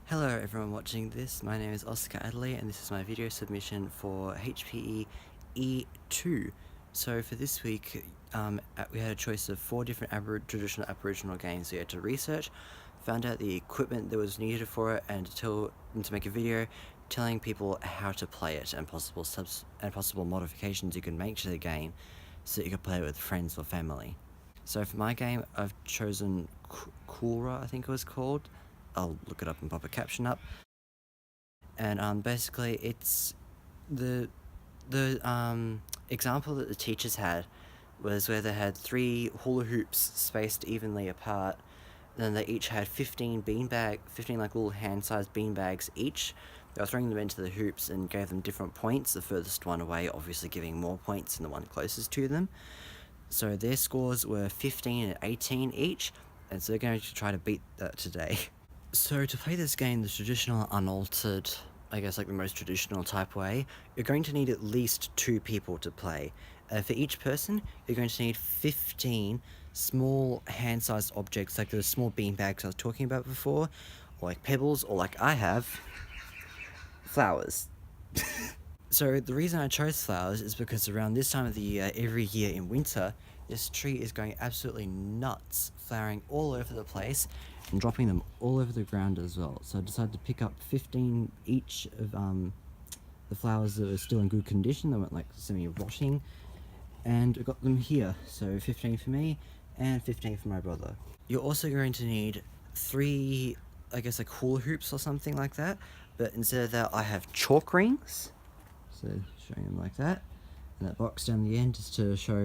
Hello everyone watching this, my name is Oscar Adley and this is my video submission for HPE E2. So for this week, we had a choice of 4 different traditional Aboriginal games. We had to research, found out the equipment that was needed for it, and to make a video telling people how to play it and possible modifications you can make to the game so that you can play it with friends or family. So for my game, I've chosen Coolra, I think it was called. I'll look it up and pop a caption up. And basically, it's the example that the teachers had was where they had 3 hula hoops spaced evenly apart. Then they each had 15 like little hand-sized beanbags each. They were throwing them into the hoops and gave them different points. The furthest one away, obviously, giving more points than the one closest to them. So their scores were 15 and 18 each, and so they're going to try to beat that today. So to play this game the traditional, unaltered, I guess like the most traditional type way, you're going to need at least 2 people to play. For each person, you're going to need 15 small hand-sized objects, like those small beanbags I was talking about before, or like pebbles, or like I have, flowers. So the reason I chose flowers is because around this time of the year, every year in winter, this tree is going absolutely nuts, flowering all over the place and dropping them all over the ground as well. So I decided to pick up 15 each of the flowers that were still in good condition, that weren't like semi-rotting, and I got them here. So 15 for me and 15 for my brother. You're also going to need 3, I guess like hula hoops or something like that, but instead of that I have chalk rings. So showing them like that, and that box down the end is to show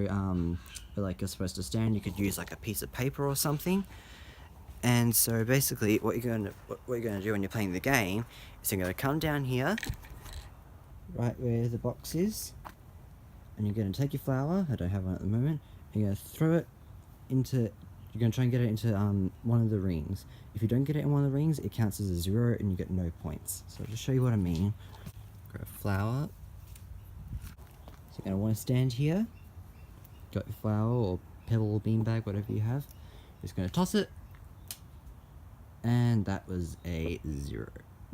where like you're supposed to stand. You could use like a piece of paper or something. And so basically what you're going to do when you're playing the game is you're going to come down here, right where the box is, and you're going to take your flower, I don't have one at the moment, and you're going to throw it into, you're going to try and get it into one of the rings. If you don't get it in one of the rings, it counts as a 0 and you get no points. So I'll just show you what I mean. Grab a flower. So you're going to want to stand here, got your flower or pebble or beanbag, whatever you have. You're just going to toss it, and that was a 0.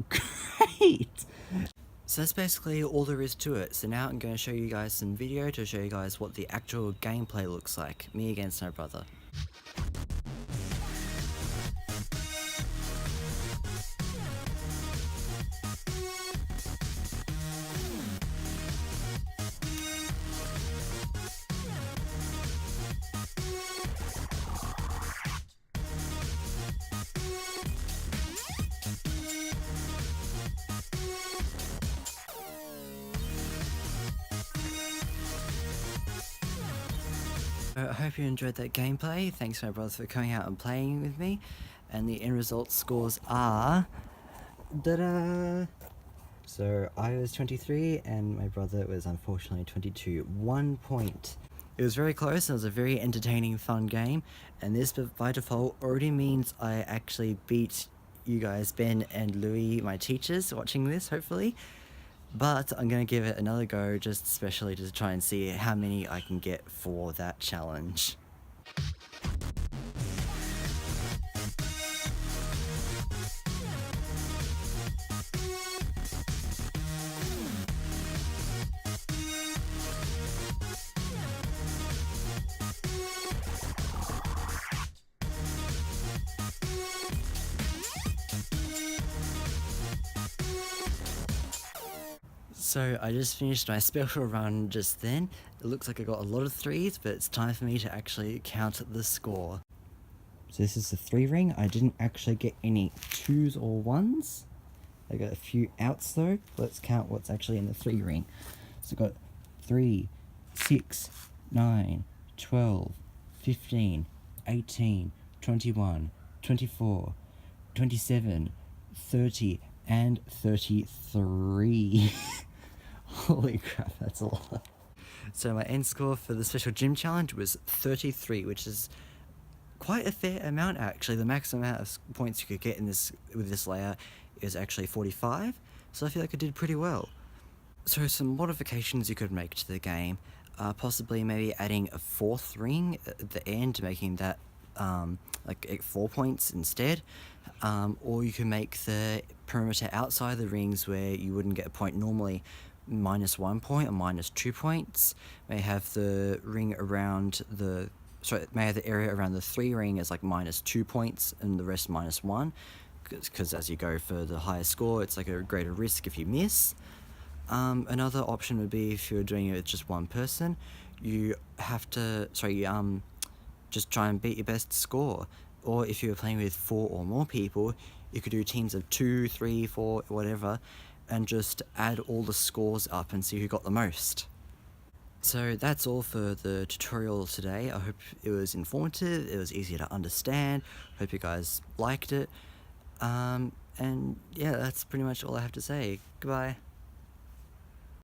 Great! So that's basically all there is to it. So now I'm going to show you guys some video to show you guys what the actual gameplay looks like. Me against my brother. I hope you enjoyed that gameplay. Thanks my brother for coming out and playing with me. And the end result scores are... da-da! So I was 23 and my brother was unfortunately 22. 1 point. It was very close. It was a very entertaining, fun game. And this, by default, already means I actually beat you guys, Ben and Louis, my teachers, watching this, hopefully. But I'm going to give it another go, just especially to try and see how many I can get for that challenge. So I just finished my special run just then. It looks like I got a lot of 3s, but it's time for me to actually count the score. So this is the 3 ring. I didn't actually get any 2s or 1s. I got a few outs though. Let's count what's actually in the 3 ring. So I got 3, 6, 9, 12, 15, 18, 21, 24, 27, 30, and 33. Holy crap, that's a lot. So my end score for the special gym challenge was 33, which is quite a fair amount actually. The maximum amount of points you could get in this with this layout is actually 45, so I feel like I did pretty well. So some modifications you could make to the game, possibly maybe adding a 4th ring at the end, making that like 4 points instead. Or you can make the perimeter outside the rings where you wouldn't get a point normally -1 point or -2 points. May have the ring around the may have the area around the 3 ring as like -2 points and the rest -1, because as you go for the higher score, it's like a greater risk if you miss. Another option would be if you're doing it with just one person, you have to just try and beat your best score. Or if you were playing with 4 or more people, you could do teams of 2, 3, 4, whatever, and just add all the scores up and see who got the most. So that's all for the tutorial today. I hope it was informative, it was easy to understand, hope you guys liked it. And yeah, that's pretty much all I have to say. Goodbye.